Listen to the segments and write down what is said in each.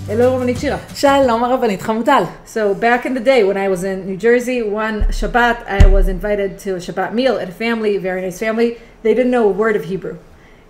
Hello, Rabbanit Shira. Shalom, Rabbanit Hamutal. So back in the day when I was in New Jersey, one Shabbat I was invited to a Shabbat meal at a family, very nice family. They didn't know a word of Hebrew.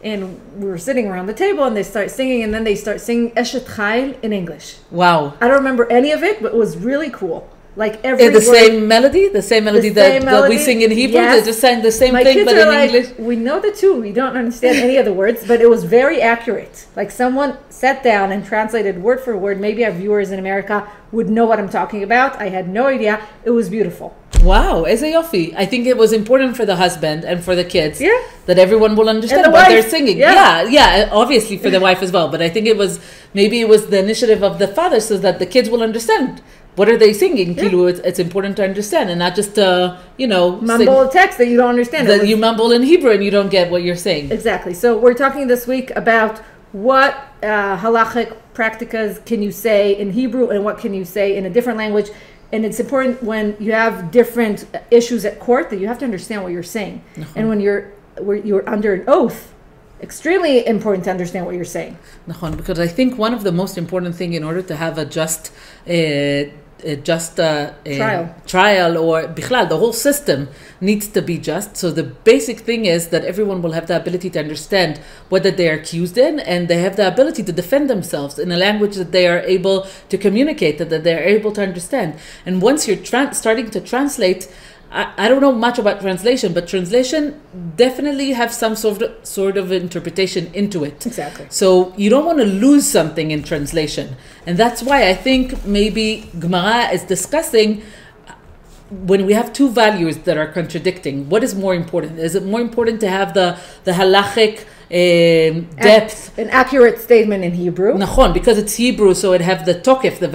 And we were sitting around the table and they start singing, and then they start singing Eshet Chayil in English. Wow. I don't remember any of it, but it was really cool. Like every the same melody? The same melody that we sing in Hebrew? Yes. They just sang the same My thing kids but are in English? We know the tune. We don't understand any of the words, but it was very accurate. Like someone sat down and translated word for word. Maybe our viewers in America would know what I'm talking about. I had no idea. It was beautiful. Wow, eze yofi. I think it was important for the husband and for the kids that everyone will understand what they're singing. Yeah, obviously for the wife as well. But I think it was the initiative of the father so that the kids will understand. What are they singing? Yeah. It's important to understand and not just mumble a text that you don't understand. That you mumble in Hebrew and you don't get what you're saying. Exactly. So we're talking this week about what halachic practicas can you say in Hebrew and what can you say in a different language. And it's important when you have different issues at court that you have to understand what you're saying. And when you're under an oath, extremely important to understand what you're saying. Because I think one of the most important thing in order to have a just trial or bichlal, the whole system needs to be just. So the basic thing is that everyone will have the ability to understand what that they are accused in, and they have the ability to defend themselves in a language that they are able to communicate, that they are able to understand. And once you're starting to translate, I don't know much about translation, but translation definitely have some sort of interpretation into it. Exactly. So you don't want to lose something in translation. And that's why I think maybe Gemara is discussing when we have two values that are contradicting, what is more important? Is it more important to have the halachic depth? An accurate statement in Hebrew. Nachon, because it's Hebrew, so it have the tokef, the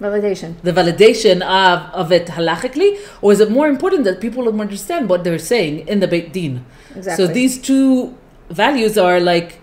validation of it halachically, or is it more important that people will understand what they're saying in the Beit Din? Exactly. So these two values are like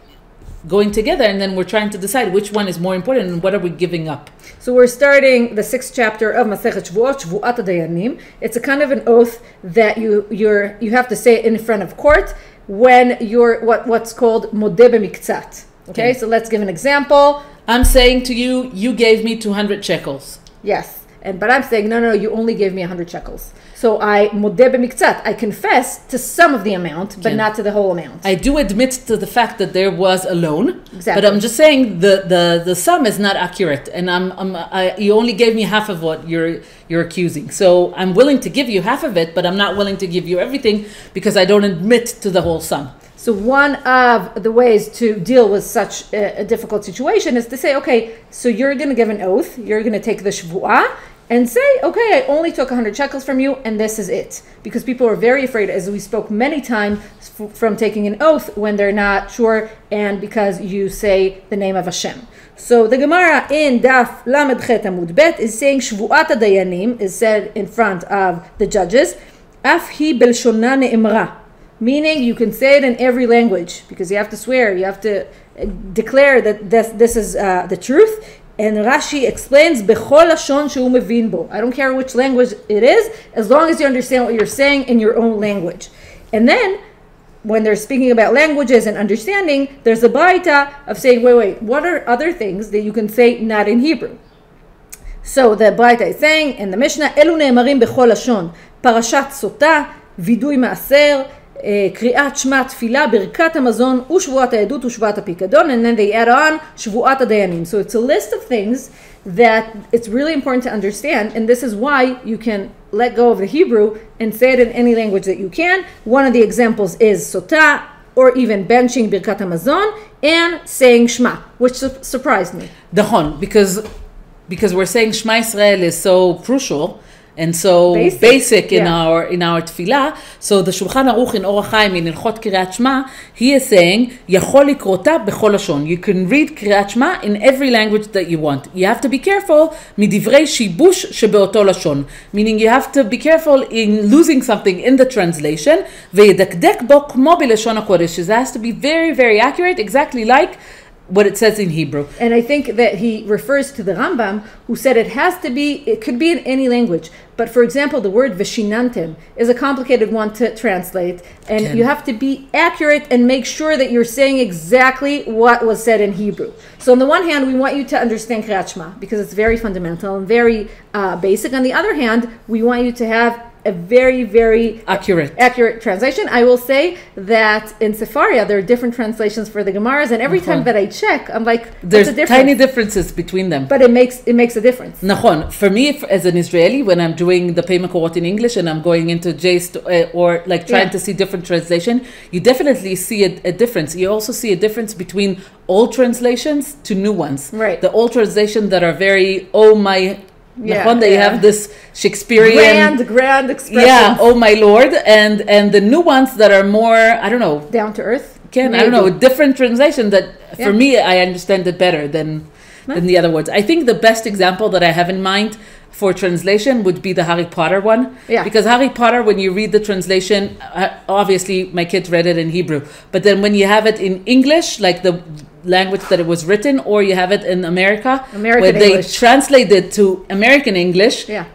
going together, and then we're trying to decide which one is more important and what are we giving up. So we're starting the 6th chapter of Masechet Shvuot, Shvuat HaDayanim. It's a kind of an oath that you have to say in front of court when you're what's called modeh b'miktzat. Okay, so let's give an example. I'm saying to you, you gave me 200 shekels. Yes, but I'm saying, no, you only gave me 100 shekels. So I modeh b'miktzat, I confess to some of the amount, but not to the whole amount. I do admit to the fact that there was a loan, exactly. But I'm just saying the sum is not accurate, and you only gave me half of what you're accusing. So I'm willing to give you half of it, but I'm not willing to give you everything because I don't admit to the whole sum. So one of the ways to deal with such a difficult situation is to say, okay, so you're going to give an oath, you're going to take the shvuah, and say, okay, I only took 100 shekels from you, and this is it. Because people are very afraid, as we spoke many times, from taking an oath when they're not sure, and because you say the name of Hashem. So the Gemara in Daf Lamed Chet Amud Bet is saying, Shvuat HaDayanim is said in front of the judges, Af hi belshona ne'emra. Meaning you can say it in every language, because you have to swear, you have to declare that this is the truth. And Rashi explains, Bechol lashon shehu mevin bo. I don't care which language it is, as long as you understand what you're saying in your own language. And then, when they're speaking about languages and understanding, there's a baraita of saying, wait, what are other things that you can say not in Hebrew? So the baraita is saying, in the Mishnah, Elu ne'emarim bechol lashon, parashat sota, vidui maaser, קריאת שמע תפילה, ברכת המזון ושבועת העדות ושבועת הפיקדון, and then they add on שבועת הדיינים. So it's a list of things that it's really important to understand, and this is why you can let go of the Hebrew and say it in any language that you can. One of the examples is sota, or even benching ברכת המזון and saying shema, which surprised me. Dachon, because we're saying Shema Israel is so crucial and so basic in our tefillah. So the Shulchan Aruch in Orach Chaim in Ilchot Kriyat Shema, he is saying Yachol likrota bechol lashon. You can read Kriyat Shema in every language that you want. You have to be careful midivrei shibush shebeoto lashon, meaning you have to be careful in losing something in the translation. Ve'yedakdek bo kmo b'lashon hakodesh. It has to be very, very accurate, exactly like what it says in Hebrew. And I think that he refers to the Rambam, who said it could be in any language. But for example, the word vishinantim is a complicated one to translate, and you have to be accurate and make sure that you're saying exactly what was said in Hebrew. So on the one hand, we want you to understand Kriyat Shema because it's very fundamental and very basic. On the other hand, we want you to have a very, very accurate translation. I will say that in Sefaria, there are different translations for the Gemaras, and every time that I check, I'm like, there's tiny differences between them. But it makes a difference. Nachon. For me, as an Israeli, when I'm doing the Pei Makorot in English and I'm going into JST or like trying to see different translation, you definitely see a difference. You also see a difference between old translations to new ones. Right. The old translation that are very, oh my... You have this Shakespearean grand expression. Yeah, oh my lord, and the new ones that are more, I don't know, down to earth. I don't know, a different translation that for me I understand it better than the other words. I think the best example that I have in mind for translation would be the Harry Potter one. Yeah. Because Harry Potter, when you read the translation, obviously my kids read it in Hebrew, but then when you have it in English, like the language that it was written, or you have it in American where they translate it to American English. Yeah.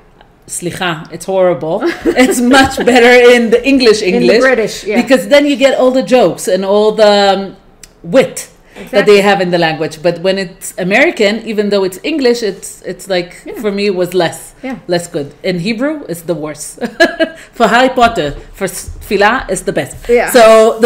Slicha, it's horrible. It's much better in the English. In the British, because then you get all the jokes and all the wit that they have in the language. But when it's American, even though it's English, it's like, for me, it was less good. In Hebrew, it's the worst. For Harry Potter, for Tfilah, it's the best. Yeah. So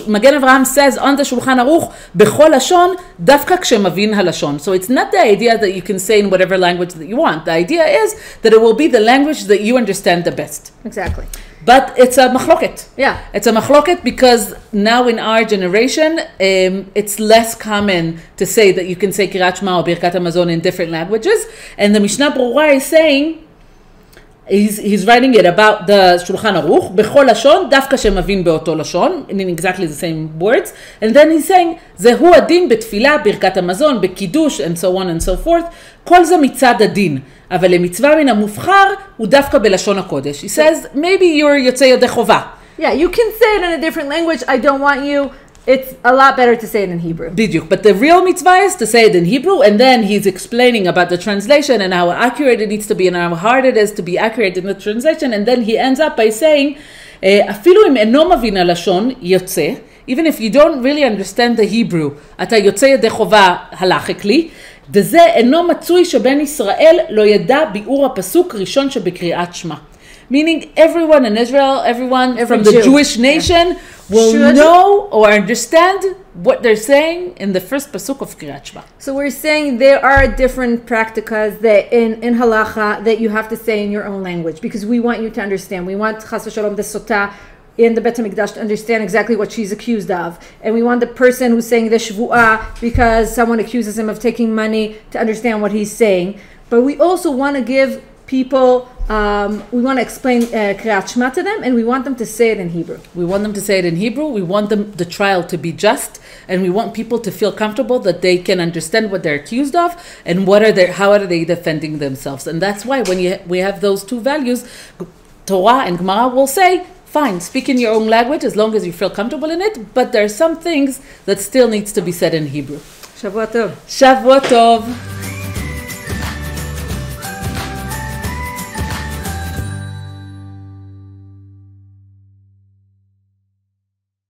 Magen Avraham says on the Shulchan Aruch, bechol lashon, dafka kshemavin halashon. So it's not the idea that you can say in whatever language that you want. The idea is that it will be the language that you understand the best. Exactly. But it's a machloket. Yeah. It's a machloket because now in our generation, it's less common to say that you can say Kriyat Shema or Birkat HaMazon in different languages. And the Mishnah Berurah is saying, he's writing it about the Shulchan Aruch, Bechol Lashon, Dafka Shemavin Beoto Lashon, in exactly the same words. And then he's saying, Zehu Adin Betfilah, Birkat HaMazon, Bekiddush, and so on and so forth. כל זה מצד הדין. אבל למצווה מן המובחר הוא דווקא בלשון הקודש. He says, maybe you're יוצא ידי חובה. Yeah, you can say it in a different language. I don't want you. It's a lot better to say it in Hebrew. בדיוק. But the real mitzvah is to say it in Hebrew, and then he's explaining about the translation and how accurate it needs to be and how hard it is to be accurate in the translation, and then he ends up by saying, אפילו אם אינו מבין הלשון יוצא, even if you don't really understand the Hebrew, אתה יוצא ידי חובה הלכלי, וזה אינו מצוי שבן ישראל לא ידע ביאור הפסוק ראשון שבקריאת שמע. Meaning everyone in Israel, everyone from the Jewish nation will know or understand what they're saying in the first pasuk of Kriyat Shema. So we're saying there are different practicas that in halacha that you have to say in your own language because we want you to understand. We want Chas v'Shalom the Sotah in the Bet HaMikdash to understand exactly what she's accused of. And we want the person who's saying the Shvu'ah because someone accuses him of taking money to understand what he's saying. But we also want to give people, we want to explain Kriyat Shema to them, and we want them to say it in Hebrew. We want them to say it in Hebrew. We want the trial to be just, and we want people to feel comfortable that they can understand what they're accused of and how are they defending themselves. And that's why when we have those two values, Torah and Gemara will say, fine, speak in your own language as long as you feel comfortable in it, but there are some things that still needs to be said in Hebrew. Shavua Tov. Shavua Tov.